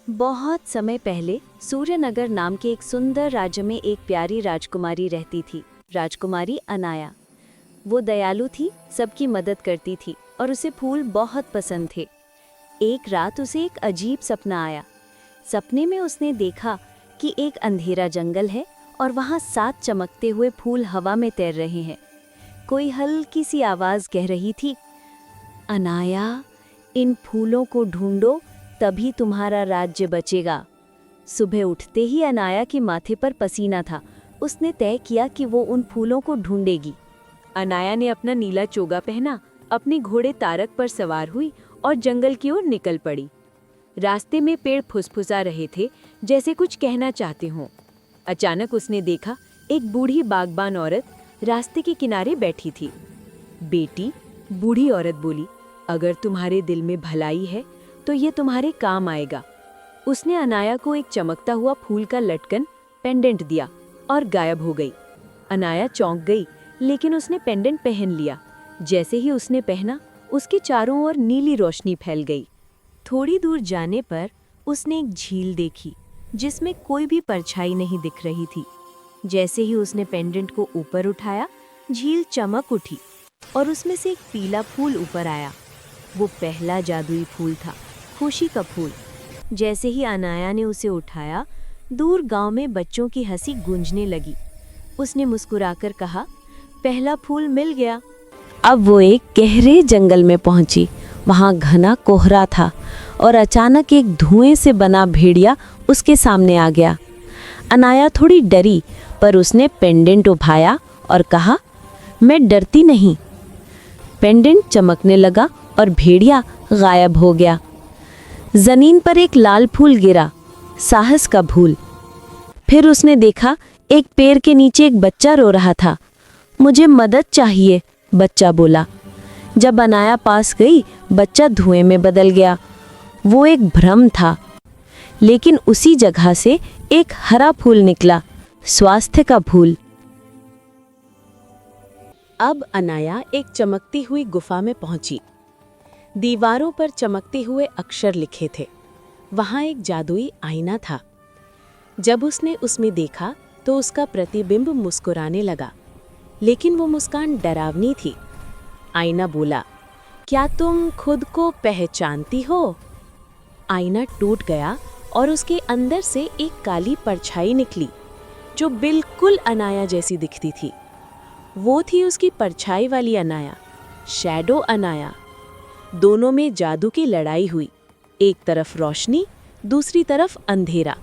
बहुत समय पहले सूर्यनगर नाम के एक सुंदर राज्य में एक प्यारी राजकुमारी रहती थी। राजकुमारी अनाया। वो दयालु थी, सबकी मदद करती थी और उसे फूल बहुत पसंद थे। एक रात उसे एक अजीब सपना आया। सपने में उसने देखा कि एक अंधेरा जंगल है और वहाँ 7 चमकते हुए फूल हवा में तैर रहे हैं। कोई हल्की सी आवाज़ कह रही थी, अनाया, इन फूलों को ढूंढो, तभी तुम्हारा राज्य बचेगा। सुबह उठते ही अनाया के माथे पर पसीना था। उसने तय किया कि वो उन फूलों को ढूंढेगी। अनाया ने अपना नीला चोगा पहना, अपने घोड़े तारक पर सवार हुई और जंगल की ओर निकल पड़ी। रास्ते में पेड़ फुसफुसा रहे थे, जैसे कुछ कहना चाहते हों। अचानक उसने देखा एक बूढ़ी बागबान औरत रास्ते के किनारे बैठी थी। बेटी, बूढ़ी औरत बोली, अगर तुम्हारे दिल में भलाई है तो ये तुम्हारे काम आएगा। उसने अनाया को एक चमकता हुआ फूल का लटकन पेंडेंट दिया और गायब हो गई। अनाया चौंक गई, लेकिन उसने पेंडेंट पहन लिया। जैसे ही उसने पहना, उसके चारों ओर नीली रोशनी फैल गई। थोड़ी दूर जाने पर उसने एक झील देखी, जिसमें कोई भी परछाई नहीं दिख रही थी। जैसे ही उसने पेंडेंट को ऊपर उठाया, झील चमक उठी और उसमें से एक पीला फूल ऊपर आया। वो पहला जादुई फूल था, खुशी का फूल। जैसे ही अनाया ने उसे उठाया, दूर गांव में बच्चों की हंसी गूंजने लगी। उसने मुस्कुराकर कहा, पहला फूल मिल गया। अब वो एक गहरे जंगल में पहुंची। वहां घना कोहरा था और अचानक एक धुएं से बना भेड़िया उसके सामने आ गया। अनाया थोड़ी डरी, पर उसने पेंडेंट उठाया और कहा, मैं डरती नहीं। पेंडेंट चमकने लगा और भेड़िया गायब हो गया। जमीन पर एक लाल फूल गिरा, साहस का फूल। फिर उसने देखा एक पेड़ के नीचे एक बच्चा रो रहा था। मुझे मदद चाहिए, बच्चा बोला। जब अनाया पास गई, बच्चा धुएं में बदल गया। वो एक भ्रम था, लेकिन उसी जगह से एक हरा फूल निकला, स्वास्थ्य का फूल। अब अनाया एक चमकती हुई गुफा में पहुंची। दीवारों पर चमकते हुए अक्षर लिखे थे। वहां एक जादुई आईना था। जब उसने उसमें देखा तो उसका प्रतिबिंब मुस्कुराने लगा, लेकिन वो मुस्कान डरावनी थी। आईना बोला, क्या तुम खुद को पहचानती हो? आईना टूट गया और उसके अंदर से एक काली परछाई निकली, जो बिल्कुल अनाया जैसी दिखती थी। वो थी उसकी परछाई वाली अनाया, शैडो अनाया। दोनों में जादू की लड़ाई हुई। एक तरफ रोशनी, दूसरी तरफ अंधेरा।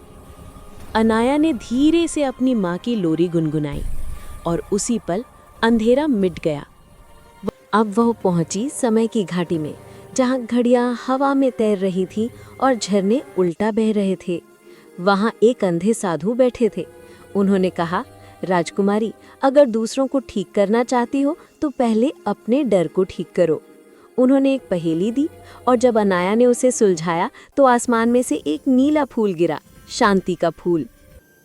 अनाया ने धीरे से अपनी माँ की लोरी गुनगुनाई और उसी पल अंधेरा मिट गया। अब वह पहुंची समय की घाटी में, जहाँ घड़ियां हवा में तैर रही थी और झरने उल्टा बह रहे थे। वहाँ एक अंधे साधु बैठे थे। उन्होंने कहा, राजकुमारी, अगर दूसरों को ठीक करना चाहती हो तो पहले अपने डर को ठीक करो। उन्होंने एक पहेली दी और जब अनाया ने उसे सुलझाया तो आसमान में से एक नीला फूल गिरा, शांति का फूल।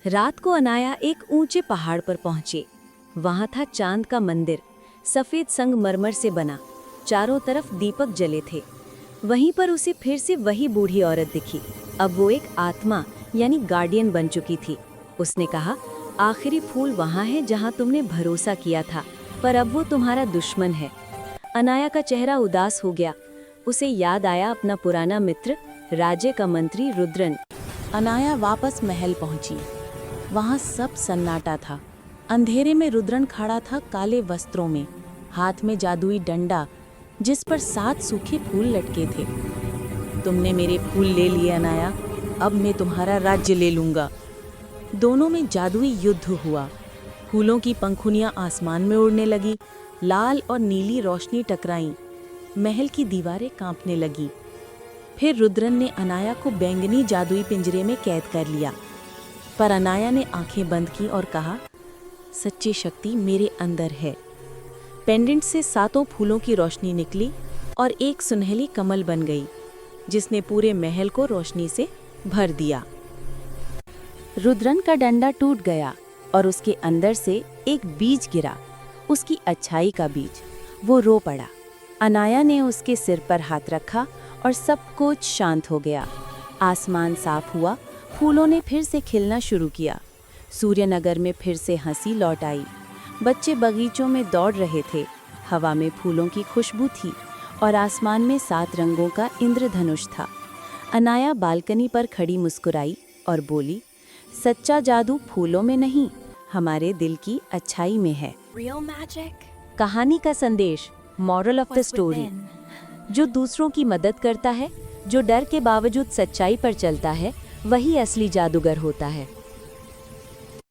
रात को अनाया एक ऊंचे पहाड़ पर पहुंचे। वहां था चांद का मंदिर, सफेद संगमरमर से बना। चारों तरफ दीपक जले थे। वहीं पर उसे फिर से वही बूढ़ी औरत दिखी। अब वो एक आत्मा यानी गार्डियन बन चुकी थी। उसने कहा, आखिरी फूल वहां है जहां तुमने भरोसा किया था, पर अब वो तुम्हारा दुश्मन है। अनाया का चेहरा उदास हो गया। उसे याद आया अपना पुराना मित्र, राज्य का मंत्री रुद्रन। अनाया वापस महल पहुंची। वहां सब सन्नाटा था। अंधेरे में रुद्रन खड़ा था, काले वस्त्रों में, हाथ में जादुई डंडा, जिस पर 7 सूखे फूल लटके थे। तुमने मेरे फूल ले लिए अनाया, अब मैं तुम्हारा राज्य ले लूंगा। दोनों में जादुई युद्ध हुआ। फूलों की पंखुड़ियां आसमान में उड़ने लगी, लाल और नीली रोशनी टकराई। महल की दीवारें कांपने लगी। फिर रुद्रन ने अनाया को बैंगनी जादुई पिंजरे में कैद कर लिया, पर अनाया ने आंखें बंद की और कहा, सच्ची शक्ति मेरे अंदर है। पेंडेंट से 7 फूलों की रोशनी निकली और एक सुनहली कमल बन गई, जिसने पूरे महल को रोशनी से भर दिया। रुद्रन का डंडा टूट गया और उसके अंदर से एक बीज गिरा, उसकी अच्छाई का बीज। वो रो पड़ा। अनाया ने उसके सिर पर हाथ रखा और सब कुछ शांत हो गया। आसमान साफ हुआ, फूलों ने फिर से खिलना शुरू किया। सूर्यनगर में फिर से हंसी लौट आई। बच्चे बगीचों में दौड़ रहे थे, हवा में फूलों की खुशबू थी और आसमान में 7 रंगों का इंद्रधनुष था। अनाया बालकनी पर खड़ी मुस्कुराई और बोली, सच्चा जादू फूलों में नहीं, हमारे दिल की अच्छाई में है। कहानी का संदेश, मॉरल ऑफ द स्टोरी, जो दूसरों की मदद करता है, जो डर के बावजूद सच्चाई पर चलता है, वही असली जादूगर होता है।